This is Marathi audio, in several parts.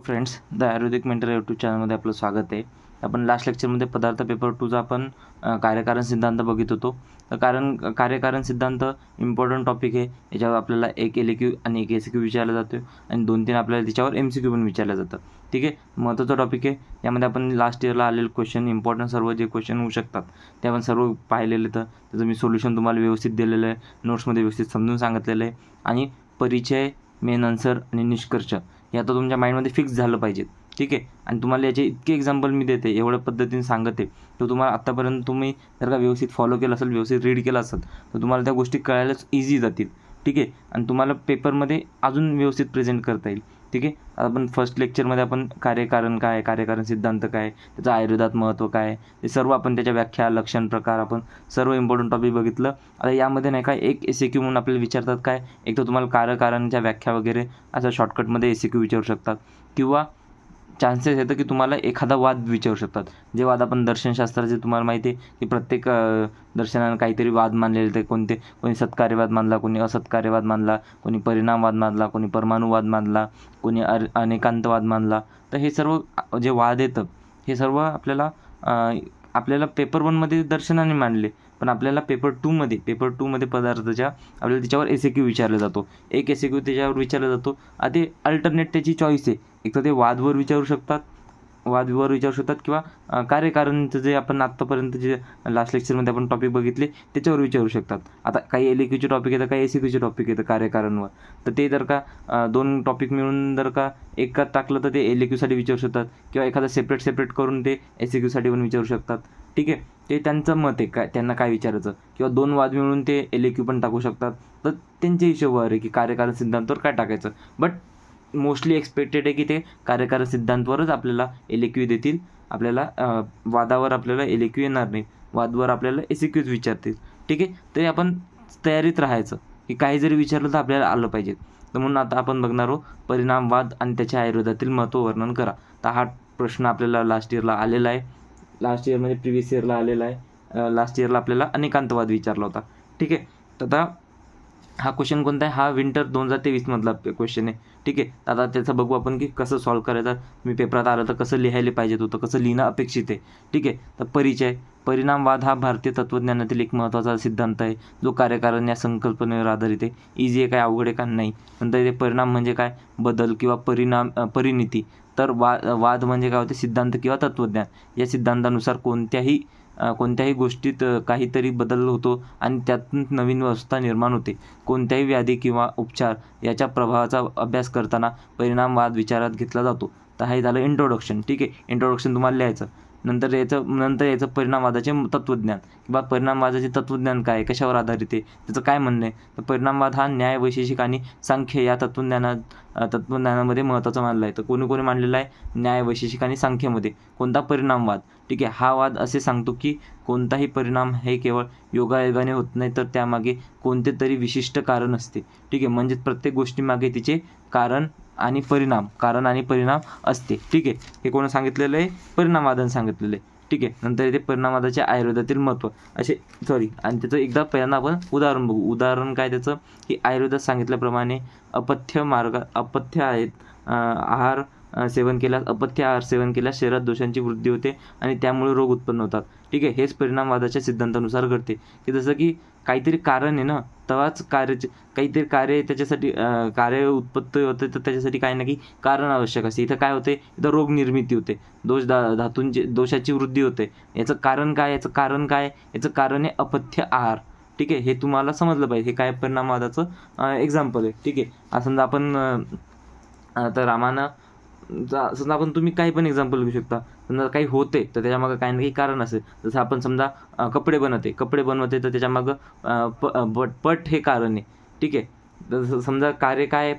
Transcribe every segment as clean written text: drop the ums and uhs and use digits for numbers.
Friends, the Ayurvedic mentor YouTube चॅनलमध्ये आपलं स्वागत आहे. आपण लास्ट लेक्चरमध्ये पदार्थ पेपर 2चा आपण कार्यकारण सिद्धांत बघत होतो. तर कार्यकारण सिद्धांत इम्पॉर्टंट टॉपिक आहे. याच्यावर आपल्याला एक LQ आणि एक SQ विचारला जातो आणि 2-3 आपल्याला त्याच्यावर MCQ पण विचारलं जातं. ठीक आहे, महत्त्वाचा टॉपिक आहे. यामध्ये आपण लास्ट इयरला आलेले क्वेश्चन, इम्पॉर्टंट सर्व जे क्वेश्चन होऊ शकतात ते आपण सर्व पाहिलेले. तर त्याचं मी सोल्युशन तुम्हाला व्यवस्थित दिलेलं आहे, नोट्समध्ये व्यवस्थित समजून सांगितलेलं आहे. आणि परिचय, मेन आन्सर आणि निष्कर्ष हे आता तुमच्या माइंडमध्ये फिक्स झालं पाहिजे. ठीक आहे, आणि तुम्हाला याचे इतके एक्झाम्पल मी देते, एवढ्या पद्धतीने सांगते, तर तुम्हाला आत्तापर्यंत तुम्ही जर का व्यवस्थित फॉलो केलं असेल, व्यवस्थित रीड केलं असेल, तर तुम्हाला त्या गोष्टी कळायलाच इझी जातील. ठीक आहे, आणि तुम्हाला पेपरमध्ये अजून व्यवस्थित प्रेझेंट करता येईल. ठीक आहे, आपण फर्स्ट लेक्चरमध्ये आपण कार्यकारण काय, कार्यकारण सिद्धांत काय, त्याचं आयुर्वेदात महत्त्व काय, हे सर्व आपण त्याच्या व्याख्या, लक्षण, प्रकार आपण सर्व इम्पॉर्टंट टॉपिक बघितलं. आता यामध्ये नाही का एक SQ म्हणून आपल्याला विचारतात काय, एक तर तुम्हाला कार्यकारणच्या व्याख्या वगैरे असं शॉर्टकटमध्ये SQ विचारू शकतात, किंवा चान्सेस येतं की तुम्हाला एखादा वाद विचारू शकतात. जे वाद आपण दर्शनशास्त्राचे तुम्हाला माहिती आहे की प्रत्येक दर्शनानं काहीतरी वाद मानलेले ते कोणी सत्कार्यवाद मानला, कोणी असत्कार्यवाद मानला, कोणी परिणामवाद मानला, कोणी परमाणुवाद मानला, कोणी अनेकांतवाद मानला. तर हे सर्व जे वाद येतं हे सर्व आपल्याला पेपर 1मध्ये दर्शनाने मांडले, पण आपल्याला पेपर 2मध्ये पदार्थाच्या आपल्याला त्याच्यावर SQ विचारला जातो. एक SQ त्याच्यावर विचारला जातो. ते अल्टरनेट त्याची चॉईस आहे. एक तर ते वादवर विचारू शकतात किंवा कार्यकारणचं जे आपण आत्तापर्यंत जे लास्ट लेक्चरमध्ये आपण टॉपिक बघितले त्याच्यावर विचारू शकतात. आता काही LQचे टॉपिक येतं, काही SQचे टॉपिक येतं कार्यकारणवर. तर ते जर का 2 टॉपिक मिळून जर का एकात टाकलं तर ते LQसाठी विचारू शकतात, किंवा एखादा सेपरेट करून ते SQसाठी पण विचारू शकतात. ठीक आहे, ते त्यांचं मत आहे, काय त्यांना काय विचारायचं, किंवा 2 वाद मिळून ते LQ पण टाकू शकतात. तर त्यांच्या हिशोबावर आहे की कार्यकारण सिद्धांतावर काय टाकायचं. बट मोस्टली एक्सपेक्टेड आहे की ते कार्यकारण सिद्धांतवरच आपल्याला LQ देतील. आपल्याला वादावर आपल्याला LQ येणार नाही, वादवर आपल्याला SQच विचारतील. ठीक आहे, तरी आपण तयारीत राहायचं की काही जरी विचारलं तर आपल्याला आलं पाहिजे. तर म्हणून आता आपण बघणार आहोत परिणामवाद आणि त्याच्या आयुर्वेदातील महत्त्व वर्णन करा. तर हा प्रश्न आपल्याला लास्ट इयरला आलेला आहे, लास्ट इयर म्हणजे प्रिव्हियस इयरला आलेला आहे. लास्ट इयरला आपल्याला अनेकांतवाद विचारला होता. ठीक आहे, तर आता हा क्वेश्चन कोणता आहे, हा विंटर 2023मधला क्वेश्चन आहे. ठीक आहे, आता त्याचं बघू आपण की कसं सॉल्व करायचं. मी पेपरात आलं तर कसं लिहायला पाहिजे होतं, कसं लिहिणं अपेक्षित आहे. ठीक आहे, तर परिचय. परिणामवाद हा भारतीय तत्त्वज्ञानातील एक महत्त्वाचा सिद्धांत आहे, जो कार्यकारण या संकल्पनेवर आधारित आहे. इझी आहे काय, अवघड आहे का, नाही. नंतर ते परिणाम म्हणजे काय, बदल किंवा परिणिती. तर वाद म्हणजे काय होते, सिद्धांत किंवा तत्त्वज्ञान. या सिद्धांतानुसार कोणत्याही गोष्टीत काहीतरी बदल होतो आणि त्यातून नवीन अवस्था निर्माण होते. कोणत्याही व्याधी किंवा उपचार याच्या प्रभावाचा अभ्यास करताना परिणामवाद विचारात घेतला जातो. तर हे झालं इंट्रोडक्शन. ठीक आहे, इंट्रोडक्शन तुम्हाला लिहायचं. नंतर याचं परिणामवादाचे तत्त्वज्ञान किंवा परिणामवादाचे तत्त्वज्ञान काय, कशावर आधारित आहे, त्याचं काय म्हणणं आहे. तर परिणामवाद हा न्याय, वैशेषिक आणि सांख्य या तत्त्वज्ञानामध्ये महत्त्वाचा मानला आहे. तर कोणी मांडलेला आहे, न्याय, वैशेषिक आणि सांख्यमध्ये. कोणता परिणामवाद. ठीक आहे, हा वाद असे सांगतो की कोणताही परिणाम हे केवळ योगायोगाने होत नाही, तर त्यामागे कोणते तरी विशिष्ट कारण असते. ठीक आहे, म्हणजे प्रत्येक गोष्टीमागे तिचे कारण आणि परिणाम असते. ठीक आहे, हे कोण सांगितलेलं आहे, परिणामवादाने सांगितलेलं आहे. ठीक आहे, नंतर इथे परिणामवादाचे आयुर्वेदातील महत्त्व आणि त्याचं एकदा पहिल्यांदा आपण उदाहरण बघू. उदाहरण काय त्याचं, की आयुर्वेदात सांगितल्याप्रमाणे अपथ्य आहार सेवन केल्यास शरीरात दोषांची वृद्धी होते आणि त्यामुळे रोग उत्पन्न होतात. ठीक आहे, हेच परिणामवादाच्या सिद्धांतानुसार घडते, की जसं की काहीतरी कारण आहे ना, तेव्हाच काहीतरी कार्य त्याच्यासाठी कार्य उत्पत्ती होते, तर त्याच्यासाठी काही ना काही कारण आवश्यक असते. इथं काय होते, इथं रोग निर्मिती होते, धातूंची दोषाची वृद्धी होते. याचं कारण काय, याचं कारण आहे अपथ्य आहार. ठीक आहे, हे तुम्हाला समजलं पाहिजे. हे काय परिणामवादाचं एक्झाम्पल आहे. ठीक आहे, समजा आपण तर समजा आपण तुम्ही काही पण एक्झाम्पल घेऊ शकता. समजा काही होते तर त्याच्यामागं काही ना काही कारण असेल. जसं आपण समजा कपडे बनवते तर त्याच्यामागं पट हे कारण आहे. ठीक आहे, तर समजा कार्य काय,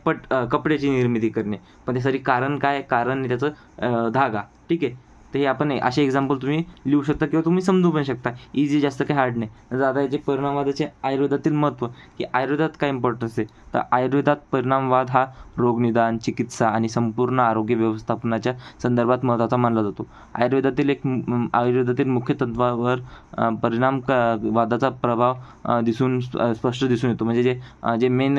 कपड्याची निर्मिती करणे, पण त्यासाठी कारण काय, कारण आहे त्याचं धागा. ठीक आहे, तर हे आपण असे एक्झाम्पल तुम्ही लिहू शकता किंवा तुम्ही समजू पण शकता. इझी, जास्त काही हार्ड नाही. तर आता याचे परिणामवादाचे आयुर्वेदातील महत्त्व, की आयुर्वेदात काय इम्पॉर्टन्स आहे. तर आयुर्वेदात परिणामवाद हा रोगनिदान, चिकित्सा आणि संपूर्ण आरोग्य व्यवस्थापनाच्या संदर्भात महत्त्वाचा मानला जातो. आयुर्वेदातील मुख्य तत्वावर परिणामवादाचा प्रभाव स्पष्ट दिसून येतो. म्हणजे जे मेन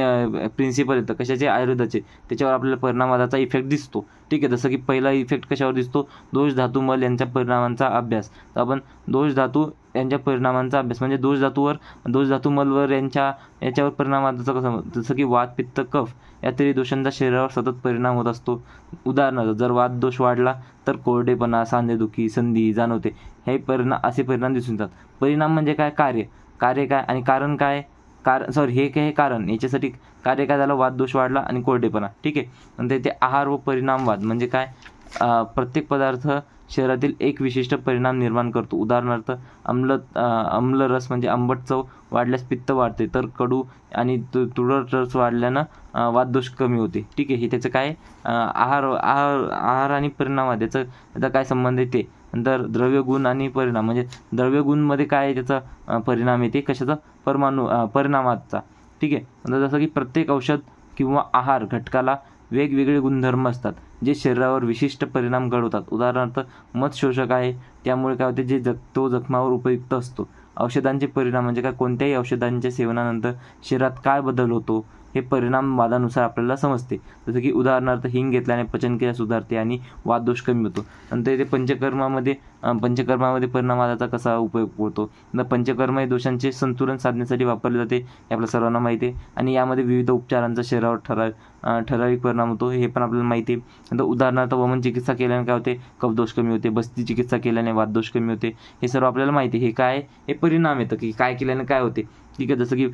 प्रिन्सिपल येतं कशाचे, आयुर्वेदाचे, त्याच्यावर आपल्याला परिणामवादाचा इफेक्ट दिसतो. ठीक आहे. जसं की पहिला इफेक्ट कशावर दिसतो, दोष धातू मल यांच्या परिणामांचा अभ्यास. तर आपण दोष धातू यांच्या परिणामांचा अभ्यास म्हणजे दोष धातू मलवर याच्यावर परिणामाचा कसा, जसं की वात पित्त कफ या तरी दोषांचा शरीरावर सतत परिणाम होत असतो. उदाहरणार्थ जर वात दोष वाढला तर कोरडेपणा, सांधेदुखी, संधी जाणवते. हे असे परिणाम दिसून येतात. परिणाम म्हणजे काय, कार्य काय आणि कारण काय, हे काय कारण, याच्यासाठी कार्य काय झालं, वात दोष वाढला आणि कोरडेपणा. ठीक आहे. नंतर इथे आहार व परिणामवाद म्हणजे काय, प्रत्येक पदार्थ शरीरातील एक विशिष्ट परिणाम निर्माण करतो. उदाहरणार्थ आम्ल रस म्हणजे आंबट चव वाढल्यास पित्त वाढते, तर कडू आणि तुरट रस वाढल्यानं वातदोष कमी होते. ठीक आहे. हे त्याचं काय, आहार आणि परिणामात याचा काय संबंध आहे ते. नंतर द्रव्यगुण आणि परिणाम म्हणजे द्रव्यगुणमध्ये काय त्याचा परिणाम येते, कशाचा, परिणामाचा. ठीक आहे. नंतर जसं की प्रत्येक औषध किंवा आहार घटकाला वेगवेगळे गुणधर्म असतात जे शरीरावर विशिष्ट परिणाम घडवतात. उदाहरणार्थ मध शोषक आहे, त्यामुळे काय होते, तो जखमावर उपयुक्त असतो. औषधांचे परिणाम म्हणजे काय, कोणत्याही औषधांच्या सेवनानंतर शरीरात काय बदल होतो हे परिणामवादानुसार आपल्याला समजते. जसं की उदाहरणार्थ हिंग घेतल्याने पचनक्रिया सुधारते आणि वातदोष कमी होतो. नंतर इथे पंचकर्मामध्ये परिणामवादाचा कसा उपयोग होतो. पंचकर्म हे दोषांचे संतुलन साधण्यासाठी वापरले जाते, हे आपल्या सर्वांना माहिती आहे. आणि यामध्ये विविध उपचारांचा शरीरावर ठराविक परिणाम होतो, हे पण आपल्याला माहिती आहे. नंतर उदाहरणार्थ वमन चिकित्सा केल्याने काय होते, कफदोष कमी होते. बस्ती चिकित्सा केल्याने वातदोष कमी होते. हे सर्व आपल्याला माहिती आहे. हे काय, हे परिणाम येतं की काय केल्याने काय होते. ठीक आहे. जसं की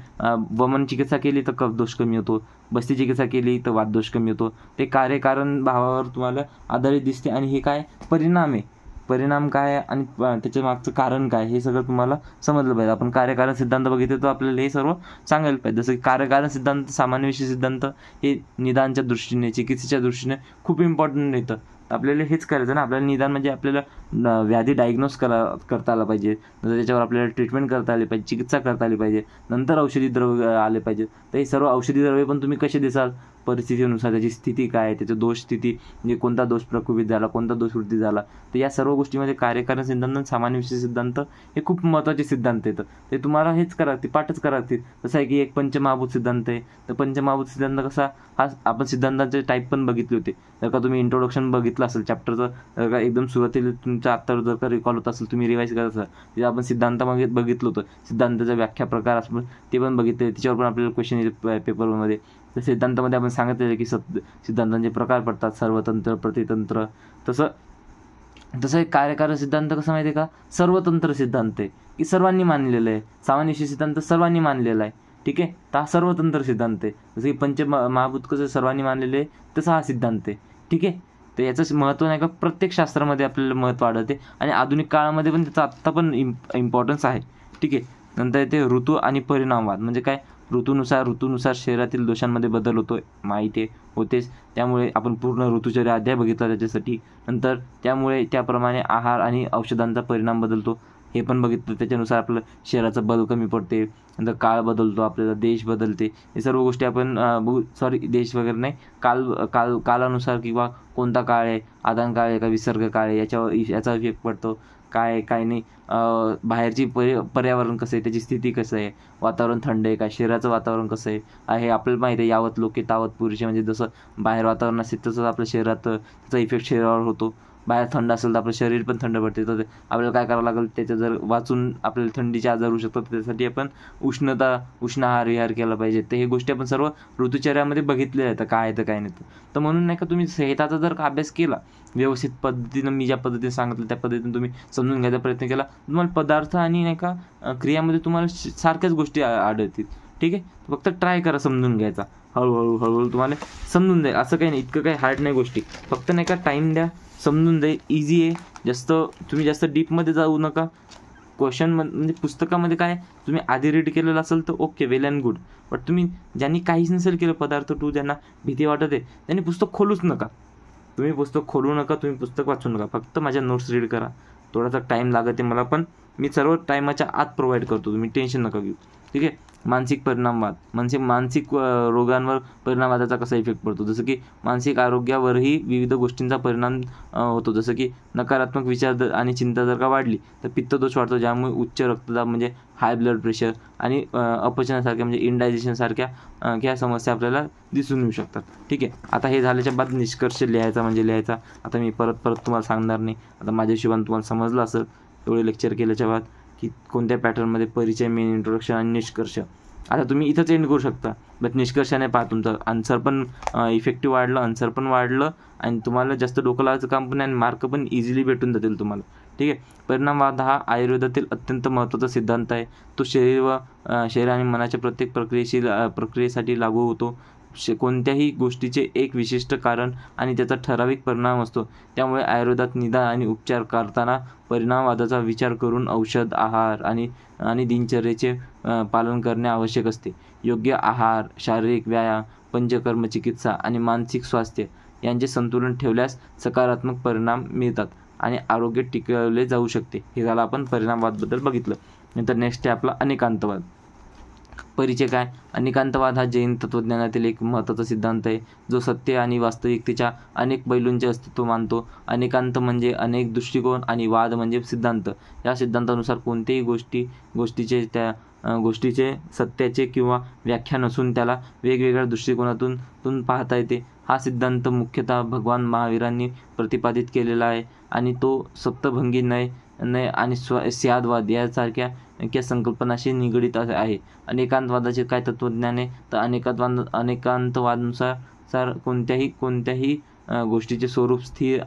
वमन चिकित्सा केली तर कफदोष कमी होतो, बस्ती चिकित्सा केली तर वातदोष कमी होतो. ते कार्यकारण भावावर तुम्हाला आधारित दिसते आणि हे काय परिणाम आहे. परिणाम काय आणि त्याच्या मागचं कारण काय हे सगळं तुम्हाला समजलं पाहिजे. आपण कार्यकारण सिद्धांत बघितले तर आपल्याला हे सर्व सांगायला पाहिजे. जसं की कार्यकारण सिद्धांत, सामान्य विषय सिद्धांत हे निदानच्या दृष्टीने, चिकित्सेच्या दृष्टीने खूप इम्पॉर्टंट येतं. आपल्याला हेच करायचं ना. आपल्याला निदान म्हणजे आपल्याला व्याधी डायग्नोज करता आला पाहिजे, नंतर त्याच्यावर आपल्याला ट्रीटमेंट करता आली पाहिजे, चिकित्सा करता आली पाहिजे, नंतर औषधी द्रव्य आले पाहिजेत. तर हे सर्व औषधी द्रव्य पण तुम्ही कसे देसाल, परिस्थितीनुसार, त्याची स्थिती काय, त्याचं दोष स्थिती म्हणजे कोणता दोष प्रकोपित झाला, कोणता दोष वृद्धी झाला. तर या सर्व गोष्टीमध्ये कार्यकारण सिद्धांत आणि सामान्य विषय सिद्धांत हे खूप महत्त्वाचे सिद्धांत येतं. ते तुम्हाला हेच करा लागतील, पाठच करा लागतील. जसं आहे की एक पंचमहाभूत सिद्धांत आहे. तर पंचमहाभूत सिद्धांत कसा, हा आपण सिद्धांताचे टाईप पण बघितले होते. जर का तुम्ही इंट्रोडक्शन बघितलं असेल चॅप्टरचं, जर का एकदम सुरुवातीला तुमच्या आत्ता जर का रिकॉल होत असेल, तुम्ही रिवाईज करत असाल, तिथे आपण सिद्धांतामध्ये बघितलं होतं. सिद्धांताचा व्याख्या प्रकार असं ते पण बघितले, त्याच्यावर पण आपल्याला क्वेश्चन येते पेपरमध्ये. तर सिद्धांतामध्ये आपण सांगितलेलं की सिद्धांतांचे प्रकार पडतात, सर्वतंत्र, प्रतितंत्र. तसं एक कार्यकारण सिद्धांत कसं माहिती आहे का, सर्वतंत्र सिद्धांत आहे की सर्वांनी मानलेलं आहे. सामान्य विषय सिद्धांत सर्वांनी मानलेला आहे. ठीक आहे. तर हा सर्वतंत्र सिद्धांत आहे. जसं की महाभूत कसं सर्वांनी मानलेले आहे, तसा हा सिद्धांत आहे. ठीक आहे. तर याचं महत्त्व नाही का प्रत्येक शास्त्रामध्ये आपल्याला महत्त्व आढळते आणि आधुनिक काळामध्ये पण त्याचा आत्ता पण इम्पॉर्टन्स आहे. ठीक आहे. नंतर येते ऋतू आणि परिणामवाद म्हणजे काय, ऋतूनुसार शरीरातील दोषांमध्ये बदल माहिती होतेच. त्यामुळे आपण पूर्ण ऋतुचर्या अध्याय बघितला त्याच्यासाठी. नंतर त्याप्रमाणे आहार आणि औषधांचा परिणाम बदलतो, हे पण बघितलं. त्याच्यानुसार आपलं शरीराचं बल कमी पडते, नंतर काळ बदलतो, आपल्याला देश बदलते. हे सर्व गोष्टी आपण देश वगैरे नाही, कालानुसार किंवा कोणता काळ आहे, आदान काळ आहे का विसर्ग काळ आहे, याचा इफेक्ट पडतो. काय नाही, बाहेरची पर्यावरण कसं आहे, त्याची स्थिती कसं आहे, वातावरण थंड आहे का, शरीराचं वातावरण कसं आहे, हे आपल्याला माहिती आहे. यावत लोके तावत पुरुषे म्हणजे जसं बाहेर वातावरण असेल तसंच आपल्या शरीरात त्याचा इफेक्ट शरीरावर होतो. बाहेर थंड असेल तर आपलं शरीर पण थंड पडते. तर आपल्याला काय करावं लागेल, त्याचं जर वाचून आपल्याला थंडीचे आजार होऊ शकतात, त्यासाठी आपण उष्ण आहार विहार केला पाहिजे. तर हे गोष्टी आपण सर्व ऋतुचर्यामध्ये बघितलेल्या आहेत, काय आहे तर काय नाही. तर म्हणून नाही का तुम्ही संहिताचा जर का अभ्यास केला व्यवस्थित पद्धतीनं, मी ज्या पद्धतीने सांगितलं त्या पद्धतीने तुम्ही समजून घ्यायचा प्रयत्न केला, तुम्हाला पदार्थ आणि नाही का क्रियामध्ये तुम्हाला सारख्याच गोष्टी आढळतील. ठीक आहे. फक्त ट्राय करा समजून घ्यायचा, हळूहळू तुम्हाला समजून जाईल. असं काही नाही, इतकं काही हार्ड नाही गोष्टी. फक्त नाही का टाईम द्या, समजून जाईल, इझी आहे. तुम्ही जास्त डीपमध्ये जाऊ नका. क्वेश्चन म्हणजे पुस्तकामध्ये काय तुम्ही आधी रीड केलेलं असेल तर okay, well and good. But तुम्ही ज्यांनी काहीच नसेल केलं पदार्थ 2, ज्यांना भीती वाटत आहे, त्यांनी पुस्तक खोलूच नका. तुम्ही पुस्तक खोलू नका, तुम्ही पुस्तक वाचू नका. फक्त माझ्या नोट्स रीड करा. थोडासा टाईम लागत आहे मला, पण मी सर्व टायमाच्या आत प्रोव्हाइड करतो, तुम्ही टेन्शन नका घेऊ. ठीक आहे. मानसिक परिणामवाद म्हणजे मानसिक रोगांवर परिणामवादाचा कसा इफेक्ट पडतो, जसं की मानसिक आरोग्यावरही विविध गोष्टींचा परिणाम होतो. जसं की नकारात्मक विचार आणि चिंता जर का वाढली तर पित्तदोष वाढतो, ज्यामुळे उच्च रक्तदाब म्हणजे हाय ब्लड प्रेशर आणि अपचनासारख्या म्हणजे इंडायजेशनसारख्या ह्या समस्या आपल्याला दिसून येऊ शकतात. ठीक आहे, आता हे झाल्याच्या बाद निष्कर्ष लिहायचा. आता मी परत तुम्हाला सांगणार नाही. आता माझ्या हिशोबाने तुम्हाला समजलं असेल एवढे लेक्चर केल्याच्या बाद की कोणत्या पॅटर्नमध्ये परिचय, मेन इंट्रोडक्शन आणि निष्कर्ष. आता तुम्ही इथंच एंड करू शकता, बट निष्कर्षाने पहा तुमचं आन्सर पण इफेक्टिव्ह वाढलं, आन्सर पण वाढलं आणि तुम्हाला जास्त डोकं लावायचं काम पण आणि मार्क पण इझिली भेटून जातील तुम्हाला. ठीक आहे, परिणामवाद हा आयुर्वेदातील अत्यंत महत्त्वाचा सिद्धांत आहे. तो शरीर आणि मनाच्या प्रत्येक प्रक्रियेसाठी लागू होतो. कोणत्याही गोष्टीचे एक विशिष्ट कारण आणि त्याचा ठराविक परिणाम असतो. त्यामुळे आयुर्वेदात निदान आणि उपचार करताना परिणामवादाचा विचार करून औषध, आहार आणि दिनचर्येचे पालन करणे आवश्यक असते. योग्य आहार, शारीरिक व्यायाम, पंचकर्म चिकित्सा आणि मानसिक स्वास्थ्य यांचे संतुलन ठेवल्यास सकारात्मक परिणाम मिळतात आणि आरोग्य टिकवले जाऊ शकते. हे झालं आपण परिणामवादाबद्दल बघितलं. नंतर नेक्स्ट आहे आपला अनेकांतवाद. परिचय काय? अनेकांतवाद हा जैन तत्त्वज्ञानातील एक महत्त्वाचा सिद्धांत आहे, जो सत्य आणि वास्तविकतेच्या अनेक पैलूंचे अस्तित्व मानतो. अनेकांत म्हणजे अनेक दृष्टिकोन आणि वाद म्हणजे सिद्धांत. या सिद्धांतानुसार कोणत्याही गोष्टीचे सत्याचे किंवा व्याख्या नसून त्याला वेगवेगळ्या दृष्टिकोनातून पाहता येते. हा सिद्धांत मुख्यतः भगवान महावीरांनी प्रतिपादित केलेला आहे आणि तो सप्तभंगी नय आणि स्यादवाद यासारख्या संकल्पनाशी निगडित आहे. अनेकांतवादाचे काय तत्त्वज्ञान आहे तर अनेकांतवादानुसार कोणत्याही गोष्टीचे स्वरूप स्थिर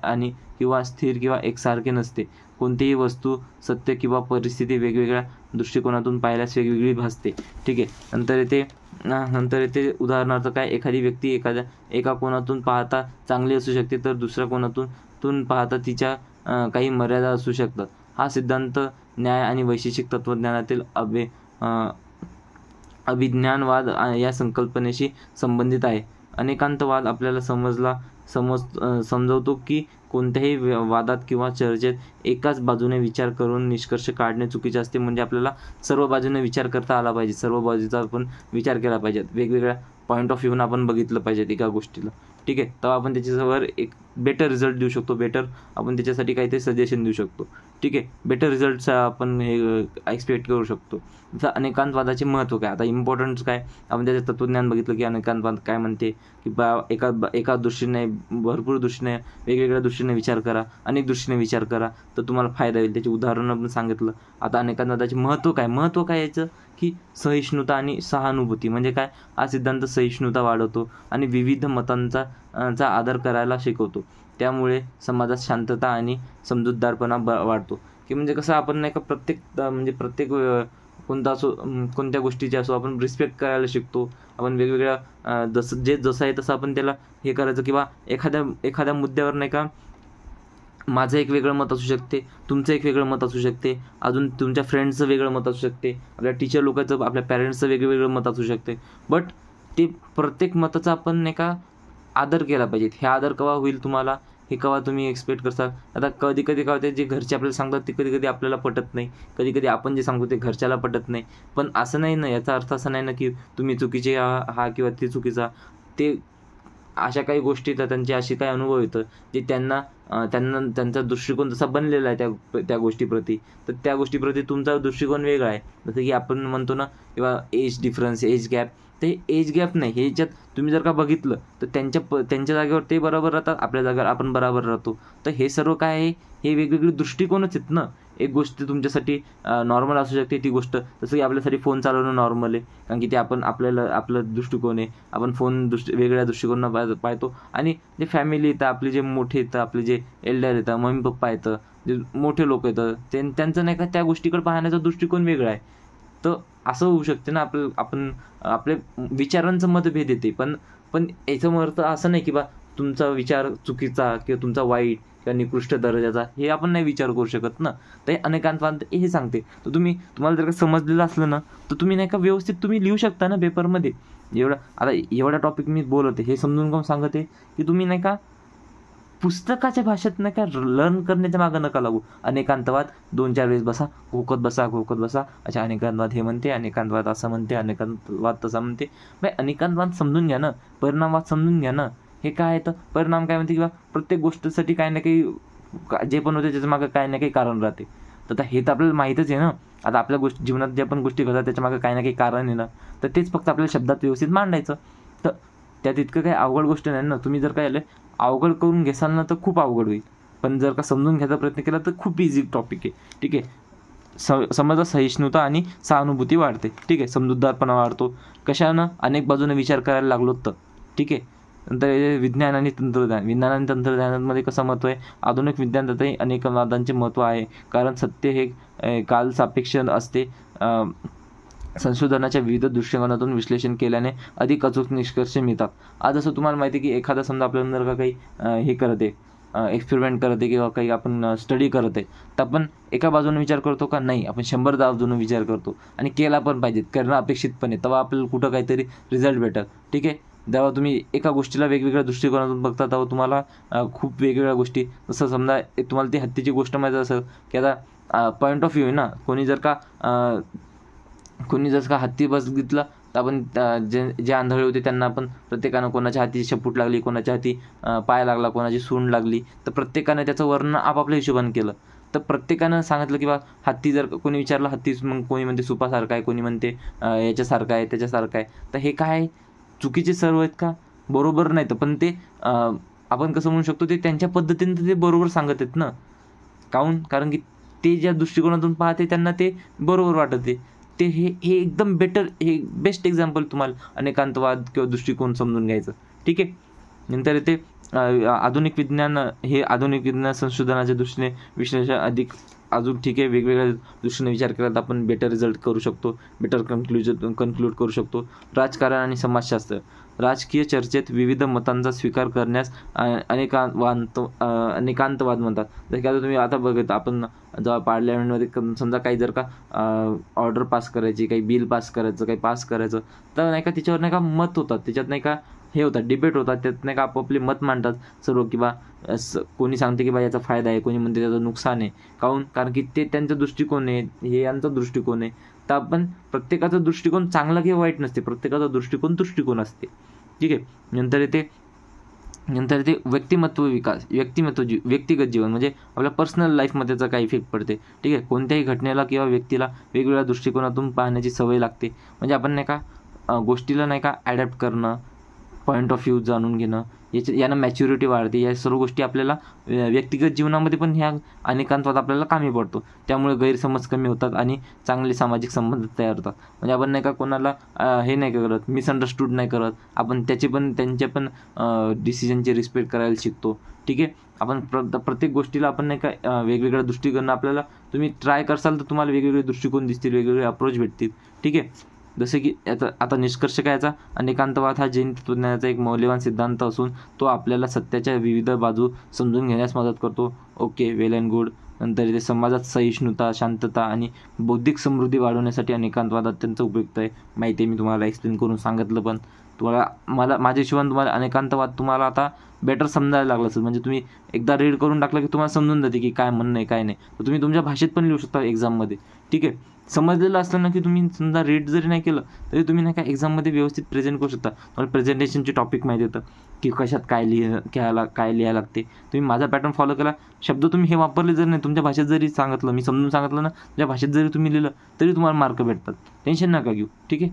किंवा एकसारखे नसते. कोणतीही वस्तू, सत्य किंवा परिस्थिती वेगवेगळ्या दृष्टिकोनातून पाहिल्यास वेगवेगळी भासते. ठीक आहे, नंतर येते उदाहरणार्थ काय, एखादी व्यक्ती एका कोनातून पाहता चांगली असू शकते तर दुसऱ्या कोनातून पाहता तिच्या काही मर्यादा असू शकतात. हा सिद्धांत न्याय आणि वैशेषिक तत्त्वज्ञानातील अभिज्ञानवाद या संकल्पनेशी संबंधित आहे. अनेकांतवाद आपल्याला समजवतो की कोणत्याही वादात किंवा चर्चेत एकाच बाजूने विचार करून निष्कर्ष काढणे चुकीचे असते. म्हणजे आपल्याला सर्व बाजूने विचार करता आला पाहिजे, सर्व बाजूचा आपण विचार केला पाहिजे, वेगवेगळ्या पॉईंट ऑफ व्ह्यून आपण बघितलं पाहिजे एका गोष्टीला. ठीक आहे, तेव्हा आपण त्याच्यावर एक बेटर रिझल्ट देऊ शकतो, आपण त्याच्यासाठी काहीतरी सजेशन देऊ शकतो. ठीक आहे, बेटर रिझल्टचा आपण हे एक्सपेक्ट करू शकतो. जसं अनेकांतवादाचे महत्त्व काय, आता इम्पॉर्टन्स काय, आपण त्याचं तत्त्वज्ञान बघितलं की अनेकांतवाद काय म्हणते की एका दृष्टीने, भरपूर दृष्टीने, वेगवेगळ्या दृष्टीने विचार करा, अनेक दृष्टीने विचार करा तर तुम्हाला फायदा होईल. त्याची उदाहरणं पण सांगितलं. आता अनेकांतवादाचे महत्त्व काय याचं की सहिष्णुता आणि सहानुभूती. म्हणजे काय, हा सिद्धांत सहिष्णुता वाढवतो आणि विविध मतांचा आदर करायला शिकवतो. त्यामुळे समाजात शांतता आणि समजूतदारपणा वाढतो. की म्हणजे कसं आपण नाही का प्रत्येक कोणत्या गोष्टीचे असो आपण रिस्पेक्ट करायला शिकतो. आपण वेगवेगळ्या जसं आहे तसं आपण त्याला हे करायचं, किंवा एखाद्या मुद्द्यावर नाही का माझं एक वेगळं मत असू शकते, तुमचं एक वेगळं मत असू शकते, अजून तुमच्या फ्रेंड्सचं वेगळं मत असू शकते, आपल्या टीचर लोकांचं, आपल्या पॅरेंट्सचं वेगवेगळं मत असू शकते. बट ते प्रत्येक मताचा आपण नाही का आदर केला पाहिजे. हे आदर केव्हा होईल तुम्हाला, हे केव्हा तुम्ही एक्सपेक्ट करसाल. आता कधी काय होते, जे घरचे आपल्याला सांगतात ते कधी आपल्याला पटत नाही, कधी आपण जे सांगतो ते घरच्याला पटत नाही. पण असं नाही ना, याचा अर्थ असा नाही ना की तुम्ही चुकीचे हा किंवा ते चुकीचा. ते अशा काही गोष्टी येतात, त्यांचे असे काही अनुभव येतं जे त्यांना त्यांचा दृष्टिकोन जसा बनलेला आहे त्या गोष्टीप्रती, तर त्या गोष्टीप्रती तुमचा दृष्टिकोन वेगळा आहे. जसं की आपण म्हणतो ना, किंवा एज डिफरन्स, एज गॅप. ते एज गॅप नाही, हे याच्यात तुम्ही जर का बघितलं तर त्यांच्या जागेवर ते बरोबर राहतात, आपल्या जागेवर आपण बरोबर राहतो. तर हे सर्व काय आहे, हे वेगवेगळे दृष्टिकोनच आहेत ना. एक गोष्ट तुमच्यासाठी नॉर्मल असू शकते, ती गोष्ट जसं की आपल्यासाठी फोन चालवणं नॉर्मल आहे, कारण की ते आपलं दृष्टिकोन आहे. आपण फोन वेगळ्या दृष्टिकोनानं पाहतो. आणि जे फॅमिली येतं, आपले जे मोठे येतं, आपले जे एल्डर येतं, मम्मी पप्पा येतं, जे मोठे लोक येतं, त्यांचं नाही का त्या गोष्टीकडे पाहण्याचा दृष्टिकोन वेगळा आहे. तर असं होऊ शकते ना, आपण आपल्या विचारांचं मतभेद येते. पण याचा अर्थ असं नाही की बा तुमचा विचार चुकीचा किंवा तुमचा वाईट किंवा निकृष्ट दर्जाचा, हे आपण नाही विचार करू शकत ना. तर अनेकांतवाद हे सांगते. तर तुम्हाला जर का समजलेलं असलं ना, तर तुम्ही नाही का व्यवस्थित तुम्ही लिहू शकता ना पेपरमध्ये. एवढा टॉपिक मी बोलते, हे समजून सांगते की तुम्ही नाही का पुस्तकाच्या भाषेत नाही का लर्न करण्याच्या मागं नका लागू. अनेकांतवाद 2-4 वेळेस बसा, घोकत बसा. अच्छा, अनेकांतवाद हे म्हणते, अनेकांतवाद असं म्हणते, अनेकांतवाद तसा म्हणते. अनेकांतवाद समजून घ्या ना, परिणामवाद समजून घ्या ना. हे काय आहे तर परिणाम काय म्हणते, किंवा प्रत्येक गोष्टीसाठी काही ना काही जे पण होते त्याच्या मागं काही ना काही कारण राहते. तर हे तर आपल्याला माहीतच आहे ना. आता आपल्या जीवनात ज्या पण गोष्टी घडतात त्याच्या मागं काही ना काही कारण आहे ना. तर तेच फक्त आपल्याला शब्दात व्यवस्थित मांडायचं. तर त्यात इतकं काही अवघड गोष्ट नाही ना. तुम्ही जर काय अवघड करून घेसाल ना तर खूप अवघड होईल. पण जर का समजून घ्यायचा प्रयत्न केला तर खूप इझी टॉपिक आहे. ठीक आहे. समजा सहिष्णुता आणि सहानुभूती वाढते. ठीक आहे. समजूतदारपणा वाढतो. कशानं? अनेक बाजूने विचार करायला लागलो तर. ठीक आहे. नंतर विज्ञान आणि तंत्रज्ञानामध्ये कसं महत्त्व आहे? आधुनिक विज्ञानातही अनेकवादांचे महत्त्व आहे. कारण सत्य हे कालसापेक्ष असते. संशोधनाच्या विविध दृष्टिकोनातून विश्लेषण केल्याने अधिक अचूक निष्कर्ष मिळतात. आज असं तुम्हाला माहिती आहे की एखादा समजा आपल्याला जर का काही हे करत आहे, एक्सपेरिमेंट करत आहे किंवा काही आपण स्टडी करत आहे, तर आपण एका बाजूने विचार करतो का? नाही, आपण 100 बाजूने विचार करतो आणि केला पण पाहिजे, करणं अपेक्षित पण आहे. तेव्हा आपल्याला कुठं काहीतरी रिझल्ट भेटत. ठीक आहे. जेव्हा तुम्ही एका गोष्टीला वेगवेगळ्या दृष्टिकोनातून बघता तेव्हा तुम्हाला खूप वेगवेगळ्या गोष्टी, जसं समजा तुम्हाला ती हत्तीची गोष्ट माहिती असेल की आता पॉईंट ऑफ व्ह्यू आहे ना. कोणी जर का हत्ती बघितला तर आपण जे आंधळे होते त्यांना आपण प्रत्येकानं, कोणाच्या हाती शेपूट लागली, कोणाच्या हाती पाय लागला, कोणाची सूंड लागली, तर प्रत्येकानं त्याचं वर्णन आपापल्या हिशोबाने केलं. तर प्रत्येकानं सांगितलं की बा हत्ती, जर कोणी विचारलं हत्तीच, मग कोणी म्हणते सुपासारखा आहे, कोणी म्हणते याच्यासारखा आहे, त्याच्यासारखा आहे. तर हे काय चुकीचे सर्व आहेत का? बरोबर नाही. तर पण ते आपण कसं म्हणू शकतो, ते त्यांच्या पद्धतीने ते बरोबर सांगत आहेत ना. कारण की ते ज्या दृष्टिकोनातून पाहते त्यांना ते बरोबर वाटते. ते हे एकदम हे बेस्ट एक्झाम्पल तुम्हाला अनेकांतवाद किंवा दृष्टिकोन समजून घ्यायचं. ठीक आहे. नंतर येते आधुनिक विज्ञान संशोधनाच्या दृष्टीने विश्लेषण अधिक अजून. ठीक आहे. वेगवेगळ्या दृष्टीने विचार केला तर आपण बेटर रिझल्ट करू शकतो, बेटर कन्क्लूड करू शकतो. राजकारण आणि समाजशास्त्र. राजकीय चर्चेत विविध मतांचा स्वीकार करण्यास अनेकांतवाद म्हणतात. जर का तुम्ही आता बघत, आपण जेव्हा पार्लमेंटमध्ये समजा काही जर का ऑर्डर पास करायची, काही बिल पास करायचं, काही पास करायचं, तर नाही का त्याच्यावर नाही का मत होतात, त्याच्यात नाही का हे होतात, डिबेट होतात, त्यात नाही का आपापले मत मांडतात सर्व. किंवा कोणी सांगते की बा याचा फायदा आहे, कोणी म्हणते त्याचं नुकसान आहे. कारण की ते त्यांचा दृष्टिकोन आहे, हे यांचा दृष्टिकोन आहे. तर आपण प्रत्येकाचा दृष्टिकोन चांगला किंवा वाईट नसते, प्रत्येकाचा दृष्टिकोन असते. ठीक आहे. नंतर येते व्यक्तिगत जीवन, म्हणजे आपल्या पर्सनल लाईफमध्ये त्याचा काय इफेक्ट पडते. ठीक आहे. कोणत्याही घटनेला किंवा व्यक्तीला वेगवेगळ्या दृष्टिकोनातून पाहण्याची सवय लागते. म्हणजे आपण नाही का गोष्टीला नाही का ॲडॅप्ट करणं, पॉईंट ऑफ व्ह्यू जाणून घेणं, यानं मॅच्युरिटी वाढते. या सर्व गोष्टी आपल्याला व्यक्तिगत जीवनामध्ये पण ह्या अनेकांतवाद आपल्याला कामी पडतो. त्यामुळे गैरसमज कमी होतात आणि चांगले सामाजिक संबंध तयार होतात. म्हणजे आपण नाही का कोणाला हे नाही करत, मिसअंडरस्टूड नाही करत. आपण त्यांच्या पण डिसिजनची रिस्पेक्ट करायला शिकतो. ठीक आहे. आपण प्रत्येक गोष्टीला आपण नाही का वेगवेगळ्या दृष्टिकोन, आपल्याला तुम्ही ट्राय करसाल तर तुम्हाला वेगवेगळे दृष्टिकोन दिसतील, वेगवेगळे अप्रोच भेटतील. ठीक आहे. जसे की आता निष्कर्ष काय याचा? अनेकांतवाद हा जैन तत्त्वज्ञानाचा एक मौल्यवान सिद्धांत असून तो आपल्याला सत्याच्या विविध बाजू समजून घेण्यास मदत करतो. Okay, well and good. नंतर इथे समाजात सहिष्णुता, शांतता आणि बौद्धिक समृद्धी वाढवण्यासाठी अनेकांतवाद अत्यंत उपयुक्त आहे. माहिती आहे, मी तुम्हाला एक्सप्लेन करून सांगितलं. पण माझ्या हिशोबाने तुम्हाला अनेकांतवाद तुम्हाला आता बेटर समजायला लागलं असेल. म्हणजे तुम्ही एकदा रीड करून टाकलं की तुम्हाला समजून जाते की काय म्हणणं आहे, काय नाही. तर तुम्ही तुमच्या भाषेत पण लिहू शकता एक्झाममध्ये. ठीक आहे. समजलेलं असलं ना की तुम्ही समजा रीड जरी नाही केलं तरी तुम्ही नाही का एक्झाममध्ये व्यवस्थित प्रेझेंट करू शकता. तुम्हाला प्रेझेंटेशनचे टॉपिक माहिती होतं की कशात काय लिहायला लागते. तुम्ही माझा पॅटर्न फॉलो केला, शब्द तुम्ही हे वापरले जर नाही, तुमच्या भाषेत जरी सांगितलं, मी समजून सांगितलं ना, तुमच्या भाषेत जरी तुम्ही लिहिलं तरी तुम्हाला मार्क भेटतात. टेन्शन नका घेऊ. ठीक आहे.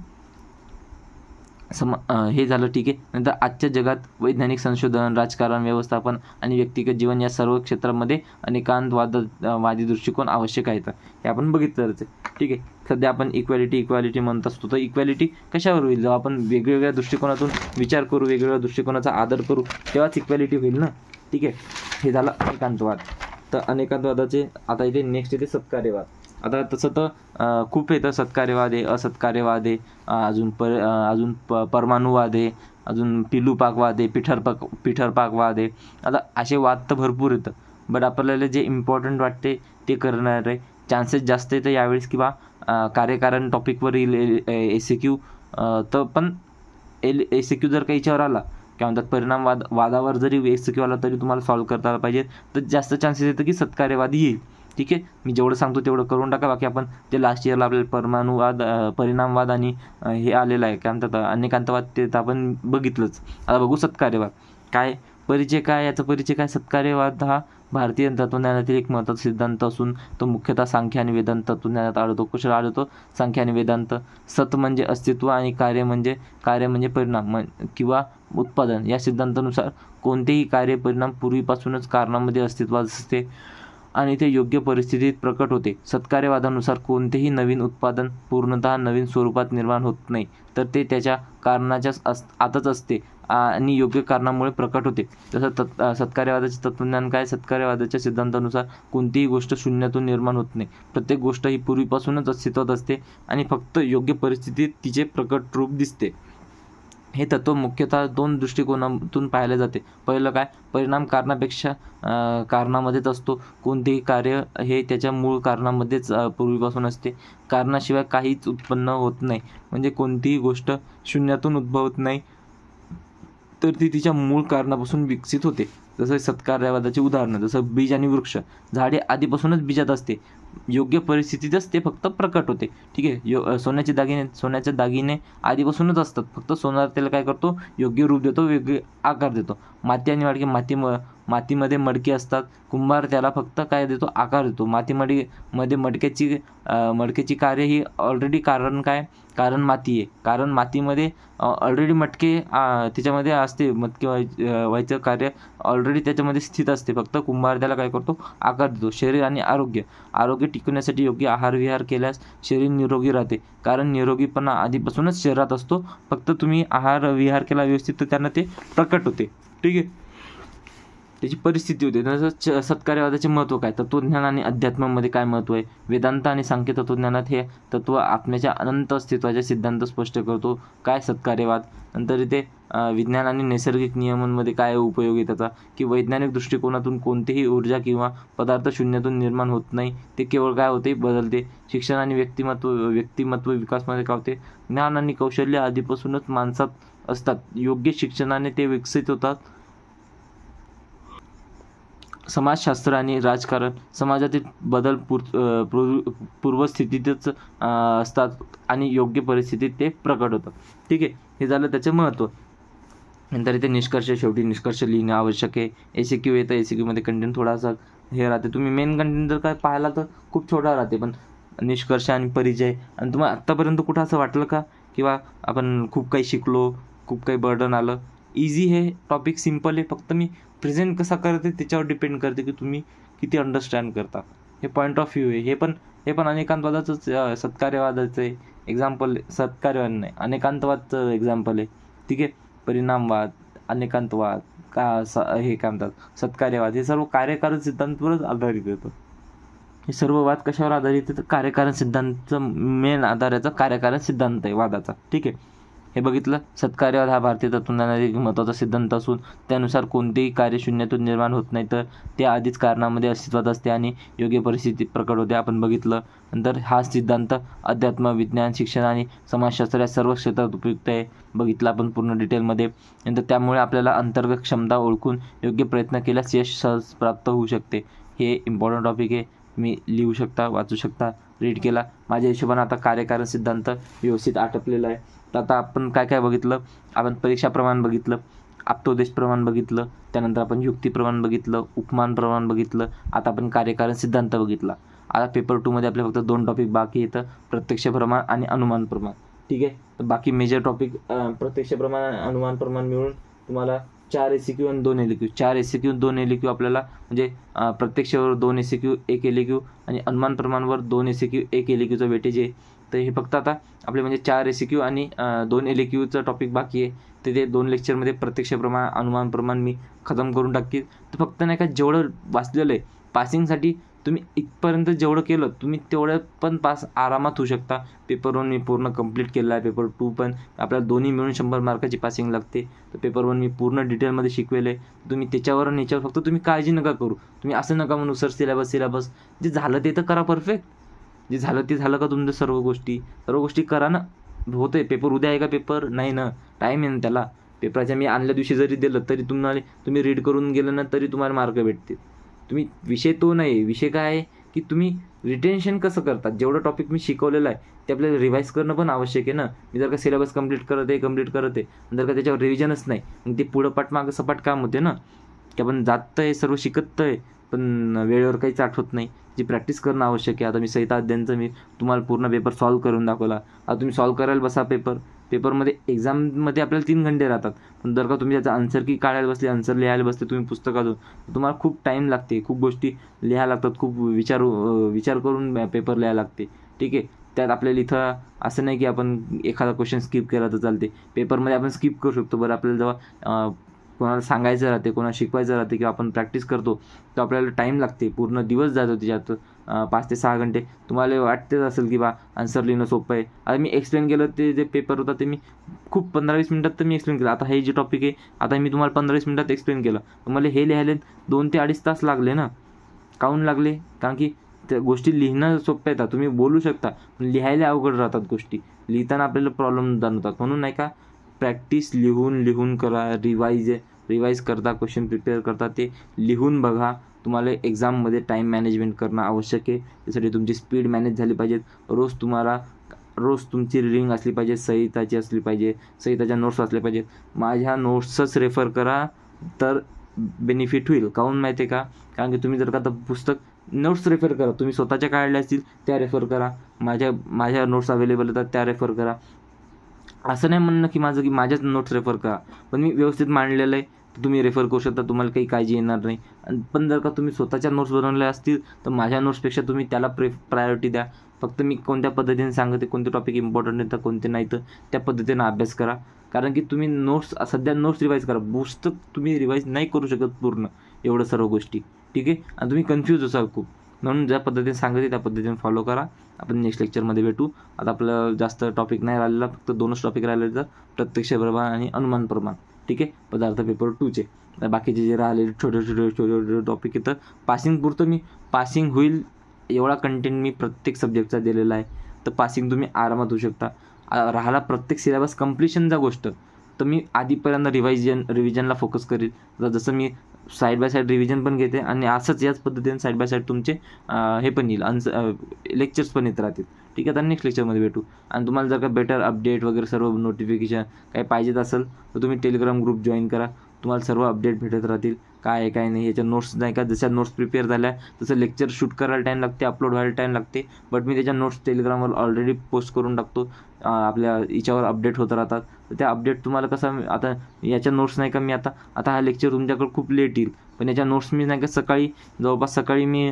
हे झालं. ठीक आहे. नंतर आजच्या जगात वैज्ञानिक संशोधन, राजकारण, व्यवस्थापन आणि व्यक्तिगत जीवन या सर्व क्षेत्रामध्ये अनेकांतवादी दृष्टिकोन आवश्यक आहेत. हे आपण बघितलंच आहे. ठीक आहे. सध्या आपण इक्वॅलिटी म्हणत असतो. तर इक्वॅलिटी कशावर होईल? जेव्हा आपण वेगवेगळ्या दृष्टिकोनातून विचार करू, वेगवेगळ्या दृष्टिकोनाचा आदर करू, तेव्हाच इक्वॅलिटी होईल ना. ठीक आहे. हे झालं अनेकांतवाद. तर अनेकांतवादाचे आता इथे नेक्स्ट येते सत्कार्यवाद. आता तसं तर खूप येतं. सत्कार्यवाद आहे, असत्कार्यवाद आहे, अजून परमाणुवाद आहे, अजून पिलूपाकवाद आहे, पिठरपाकवाद आहे. आता असे वाद तर भरपूर येतं. बट आपल्याला जे इम्पॉर्टंट वाटते ते करणार आहे. चान्सेस जास्त येतं यावेळेस किंवा कार्यकारण टॉपिकवर येईल SAQ. तर पण SAQ जर का याच्यावर आला काय म्हणतात वादावर जरी MCQ आला तरी तुम्हाला सॉल्व्ह करता आला पाहिजे, तर जास्त चान्सेस येतं की सत्कार्यवाद येईल. ठीक आहे, मी जेवढं सांगतो तेवढं करून टाका. बाकी आपण जे लास्ट इयरला आपल्याला परिणामवाद आणि हे आलेलं आहे काय म्हणतात अनेकांतवाद, ते तर आपण बघितलंच. आता बघू सत्कार्यवाद काय. परिचय काय, याचा परिचय काय. सत्कार्यवाद हा भारतीय तत्त्वज्ञानातील एक महत्त्वाचा सिद्धांत असून तो मुख्यतः सांख्य आणि वेदांत तत्त्वज्ञानात आढळतो. कशाला आढळतो. सांख्य आणि वेदांत. सत म्हणजे अस्तित्व आणि कार्य म्हणजे परिणाम किंवा उत्पादन. या सिद्धांतानुसार कोणतेही कार्य परिणाम पूर्वीपासूनच कारणामध्ये अस्तित्वात असते आणि ते योग्य परिस्थितीत प्रकट होते. सत्कार्यवादानुसार कोणतेही नवीन उत्पादन पूर्णतः नवीन स्वरूपात निर्माण होत नाही, तर ते त्याच्या कारणाच्या आतच असते आणि योग्य कारणामुळे प्रकट होते. जसं सत्कार्यवादाचे तत्त्वज्ञान काय. सत्कार्यवादाच्या सिद्धांतानुसार कोणतीही गोष्ट शून्यातून निर्माण होत नाही. प्रत्येक गोष्ट ही पूर्वीपासूनच अस्तित्वात असते आणि फक्त योग्य परिस्थितीत तिचे प्रकट रूप दिसते. हे तत्त्व मुख्यतः 2 दृष्टिकोनातून पाहिले जाते. पहिलं काय. परिणाम कारणापेक्षा कारणामध्येच असतो. कोणतेही कार्य हे त्याच्या मूळ कारणामध्येच पूर्वीपासून असते. कारणाशिवाय काहीच उत्पन्न होत नाही. म्हणजे कोणतीही गोष्ट शून्यातून उद्भवत नाही, तर ती तिच्या मूळ कारणापासून विकसित होते. जसं सत्कार्यवादाची उदाहरणं, जसं बीज आणि वृक्ष. झाडे आधीपासूनच बीजात असते, योग्य परिस्थितीतच ते फक्त प्रकट होते. ठीक आहे. सोन्याचे दागिने आधीपासूनच असतात, फक्त सोनार त्याला काय करतो, योग्य रूप देतो, वेगळे आकार देतो. माती आणि मडके. मातीमध्ये मडके असतात, कुंभार त्याला फक्त काय देतो, आकार देतो. मध्ये मडक्याची कार्य ही ऑलरेडी कारण माती आहे. कारण मातीमध्ये ऑलरेडी मटके त्याच्यामध्ये असते, मटके व्हायचं कार्य ऑलरेडी त्याच्यामध्ये स्थित असते. फक्त कुंभार त्याला काय करतो, आकार देतो. शरीर आणि आरोग्य टिकवण्यासाठी योग्य आहार विहार केल्यास शरीर निरोगी राहते. कारण निरोगीपणा आधीपासूनच शरीरात असतो, फक्त तुम्ही आहार विहार केला व्यवस्थित तर त्यांना ते प्रकट होते. ठीक आहे, त्याची परिस्थिती होते. तसंच सत्कार्यवादाचे महत्त्व काय. तत्त्वज्ञान आणि अध्यात्मामध्ये काय महत्त्व आहे. वेदांत आणि सांख्य तत्त्वज्ञानात हे तत्त्व आत्म्याच्या अनंत अस्तित्वाचे सिद्धांत स्पष्ट करतो. काय सत्कार्यवाद. नंतर इथे विज्ञान आणि नैसर्गिक नियमांमध्ये काय उपयोग आहे त्याचा, की वैज्ञानिक दृष्टिकोनातून कोणतीही ऊर्जा किंवा पदार्थ शून्यातून निर्माण होत नाही, ते केवळ काय होते, बदलते. शिक्षण आणि व्यक्तिमत्व विकासामध्ये काय होते. ज्ञान आणि कौशल्य आधीपासूनच माणसात असतात, योग्य शिक्षणाने ते विकसित होतात. समाजशास्त्र आणि राजकारण. समाजातील बदल पूर्वस्थितीतच असतात आणि योग्य परिस्थितीत ते प्रकट होतात. ठीक आहे, हे झालं त्याचं महत्त्व. नंतर इथे शेवटी निष्कर्ष लिहिणे आवश्यक आहे. MCQ येतं, MCQमध्ये कंटेंट थोडासा हे राहते. तुम्ही मेन कंटेंट जर काय पाहिला तर खूप छोटा राहते, पण निष्कर्ष आणि परिचय. आणि तुम्हाला आत्तापर्यंत कुठं असं वाटलं का किंवा आपण खूप काही शिकलो, खूप काही बर्डन आलं. इझी हे टॉपिक, सिम्पल आहे. फक्त मी प्रेझेंट कसा करते त्याच्यावर डिपेंड करते की तुम्ही किती अंडरस्टँड करता. हे पॉईंट ऑफ व्ह्यू आहे. हे पण अनेकांतवादाचंच सत्कार्यवादाचं आहे एक्झाम्पल. सत्कार्यवाद नाही, अनेकांतवादचं एक्झाम्पल आहे. ठीक आहे. परिणामवाद, अनेकांतवाद, हे काय म्हणतात सत्कार्यवाद, हे सर्व कार्यकारण सिद्धांतावरच आधारित येतं. हे सर्व वाद कशावर आधारित आहे तर कार्यकारण सिद्धांताचं मेन आधार याचा कार्यकारण सिद्धांत आहे वादाचा. ठीक आहे, हे बघितलं. सत्कार्यवाद हा भारतीय तत्त्वज्ञानाचा एक महत्त्वाचा सिद्धांत असून त्यानुसार कोणतेही कार्य शून्यातून निर्माण होत नाही, तर ते आधीच कारणामध्ये अस्तित्वात असते आणि योग्य परिस्थितीत प्रकट होते. आपण बघितलं. नंतर हा सिद्धांत अध्यात्म, विज्ञान, शिक्षण आणि समाजशास्त्र या सर्व क्षेत्रात उपयुक्त आहे. बघितलं आपण पूर्ण डिटेलमध्ये. नंतर त्यामुळे आपल्याला अंतर्गत क्षमता ओळखून योग्य प्रयत्न केल्यास यश सहज प्राप्त होऊ शकते. हे इम्पॉर्टंट टॉपिक आहे. तुम्ही लिहू शकता, वाचू शकता, रीड केला. माझ्या हिशोबाने आता कार्यकारण सिद्धांत व्यवस्थित आटपलेला आहे. तर आता आपण काय काय बघितलं. आपण परीक्षा प्रमाण बघितलं, आप्तोदेश प्रमाण बघितलं, त्यानंतर आपण युक्ती प्रमाण बघितलं, उपमान प्रमाण बघितलं. आता आपण कार्यकारण सिद्धांत बघितला. आता पेपर 2मध्ये आपले फक्त 2 टॉपिक बाकी येतं, प्रत्यक्ष प्रमाण आणि अनुमान प्रमाण. ठीक आहे, तर बाकी मेजर टॉपिक प्रत्यक्ष प्रमाण आणि अनुमान प्रमाण मिळून तुम्हाला 4 MCQ आणि 2 LQ. 4 MCQ 2 LQ आपल्याला म्हणजे प्रत्यक्षावर 2 MCQ 1 LQ आणि अनुमान प्रमाणावर 2 MCQ 1 LQचं वेटेज आहे. तर हे फक्त आता आपले म्हणजे 4 MCQ आणि 2 LQचं टॉपिक बाकी आहे. तर ते 2 लेक्चरमध्ये प्रत्यक्ष प्रमाण, अनुमान प्रमाण मी खतम करून टाकीन. तर फक्त नाही का जेवढं वाचलेलं आहे पासिंगसाठी, तुम्ही इथपर्यंत जेवढं केलं तुम्ही तेवढं पण पास आरामात होऊ शकता. पेपर 1 मी पूर्ण कंप्लीट केला आहे. पेपर 2 पण आपल्याला दोन्ही मिळून 100 मार्काची पासिंग लागते. तर पेपर 1 मी पूर्ण डिटेलमध्ये शिकवेल आहे. तुम्ही त्याच्यावर आणि याच्यावर फक्त तुम्ही काळजी नका करू. तुम्ही असं नका म्हणू सर सिलेबस जे झालं ते तर करा परफेक्ट. जे झालं ते झालं का तुमचं सर्व गोष्टी करा ना. होतं आहे. पेपर उद्या आहे का पेपर, नाही ना, टाईम आहे ना त्याला. पेपराच्या मी आणल्या दिवशी जरी दिलं तरी तुम्ही रीड करून गेलं ना तरी तुम्हाला मार्क भेटतील. तुम्ही विषय तो नाही, विषय काय आहे की तुम्ही रिटेन्शन कसं करतात. जेवढं टॉपिक मी शिकवलेलं आहे ते आपल्याला रिवाईज करणं पण आवश्यक आहे ना. मी जर का सिलेबस कंप्लीट करत आहे जर का त्याच्यावर रिव्हिजनच नाही, मग ते पुढं पाठमागं सपाट काम होते ना, की आपण जात आहे सर्व शिकत आहे पण वेळेवर काहीच आठवत नाही. जी प्रॅक्टिस करणं आवश्यक आहे. आता मी संहिता अध्ययनचं मी तुम्हाला पूर्ण पेपर सॉल्व्ह करून दाखवला. आता तुम्ही सॉल्व्ह करायला बसा पेपरमध्ये एक्झाममध्ये आपल्याला 3 घंटे राहतात, पण जर का तुम्ही त्याचा आन्सर की काढायला बसले, आन्सर लिहायला बसले तुम्ही पुस्तकातून, तुम्हाला खूप टाईम लागते, खूप गोष्टी लिहायला लागतात, खूप विचार करून पेपर लिहायला लागते. ठीक आहे. त्यात आपल्याला इथं असं नाही की आपण एखादा क्वेश्चन स्किप केला तर चालते. पेपरमध्ये आपण स्किप करू शकतो. बरं, आपल्याला जेव्हा कोणाला सांगायचं राहते, कोणाला शिकवायचं राहते किंवा आपण प्रॅक्टिस करतो तर आपल्याला टाईम लागते, पूर्ण दिवस जातो त्याच्यात. 5 ते 6 घंटे. तुम्हाला वाटतेच असेल की आन्सर लिहिणं सोपं आहे. आता मी एक्सप्लेन केलं ते जे पेपर होता ते मी खूप 15-20 मिनिटात तर मी एक्सप्लेन केलं. आता हे जे टॉपिक आहे आता मी तुम्हाला 15-20 मिनिटात एक्सप्लेन केलं. मला हे लिहायला 2 ते 2.5 तास लागले ना. काहून लागले? कारण की त्या गोष्टी लिहिणं सोप्या येतात, तुम्ही बोलू शकता, पण लिहायला अवघड राहतात गोष्टी. लिहिताना आपल्याला प्रॉब्लेम जाणवतात. म्हणून नाही का प्रॅक्टिस लिहून करा. रिवाईज करता, क्वेश्चन प्रिपेअर करता, ते लिहून बघा. तुम्हाला एक्झाममध्ये टाईम मॅनेजमेंट करणं आवश्यक आहे. त्यासाठी तुमची स्पीड मॅनेज झाली पाहिजे. रोज तुमची रीडिंग असली पाहिजे, संहिताची असली पाहिजे, संहिताच्या नोट्स असल्या पाहिजेत. माझ्या नोट्सच रेफर करा तर बेनिफिट होईल. काहून माहिती आहे का? कारण की तुम्ही जर का आता पुस्तक नोट्स रेफर करा, तुम्ही स्वतःच्या काढल्या असतील त्या रेफर करा, माझ्या नोट्स अवेलेबल येतात त्या रेफर करा. असं नाही म्हणणं की माझ्याच नोट्स रेफर करा, पण मी व्यवस्थित मांडलेलं आहे तर तुम्ही रेफर करू शकता, तुम्हाला काही काळजी येणार नाही. पण जर का तुम्ही स्वतःच्या नोट्स बनवल्या असतील तर माझ्या नोट्सपेक्षा तुम्ही त्याला प्रायोरिटी द्या. फक्त मी कोणत्या पद्धतीने सांगते, कोणते टॉपिक इम्पॉर्टंट आहेत तर कोणते नाही, तर त्या पद्धतीनं अभ्यास करा. कारण की तुम्ही सध्या नोट्स रिवाईज करा. पुस्तक तुम्ही रिवाईज नाही करू शकत पूर्ण एवढं सर्व गोष्टी. ठीक आहे. आणि तुम्ही कन्फ्यूज असाल खूप. म्हणून ज्या पद्धतीने सांगते त्या पद्धतीने फॉलो करा. आपण नेक्स्ट लेक्चरमध्ये भेटू. आता आपलं जास्त टॉपिक नाही राहिलेला, फक्त 2च टॉपिक राहिलेले तर प्रत्यक्ष प्रमाण आणि अनुमान प्रमाण. ठीक आहे. पदार्थ पेपर 2चे. बाकीचे जे राहिलेले छोटे टॉपिक येतं पासिंग पुरतं मी पासिंग होईल एवढा कंटेंट मी प्रत्येक सब्जेक्टचा दिलेला आहे, तर पासिंग तुम्ही आरामात होऊ शकता. राहिला प्रत्येक सिलेबस कम्प्लिशनचा गोष्ट तर मी आधीपर्यंत रिव्हिजनला फोकस करील. तर जसं मी साईड बाय साईड रिव्हिजन पण घेते आणि असंच याच पद्धतीने साईड बाय साईड तुमचे हे पण येईल, लेक्चर्स पण येत राहतील. ठीक आहे. तर नेक्स्ट लेक्चरमध्ये भेटू. आणि तुम्हाला जर का बेटर अपडेट वगैरे सर्व नोटिफिकेशन काही पाहिजेत असेल तर तुम्ही टेलिग्राम ग्रुप जॉईन करा. तुम्हाला सर्व अपडेट भेटत राहतील, काय आहे काय नाही. याच्या नोट्स नाही का, जशा नोट्स प्रिपेअर झाल्या तसं लेक्चर शूट करायला टाईम लागते, अपलोड व्हायला टाईम लागते, बट मी त्याच्या नोट्स टेलिग्रामवर ऑलरेडी पोस्ट करून टाकतो. आपल्या याच्यावर अपडेट होत राहतात. तर त्या अपडेट तुम्हाला कसं, आता याच्या नोट्स नाही का मी आता हा लेक्चर तुमच्याकडे खूप लेट येईल, पण याच्या नोट्स मी नाही का जवळपास सकाळी मी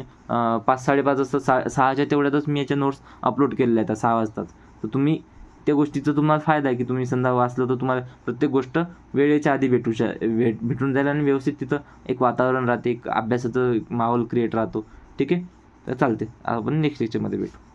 5-5:30 वाजता 6च्या तेवढ्यातच मी याच्या नोट्स अपलोड केलेल्या आहेत 6 वाजताच. तर तुम्ही त्या गोष्टीचा तुम्हाला फायदा आहे की तुम्ही समजा वाचलं तर तुम्हाला प्रत्येक गोष्ट वेळेच्या आधी भेटून जाईल आणि व्यवस्थित तिथं एक वातावरण राहते, एक अभ्यासाचं माहोल क्रिएट राहतो. ठीक आहे. तर चालते. आपण नेक्स्ट लेक्चरमध्ये भेटू.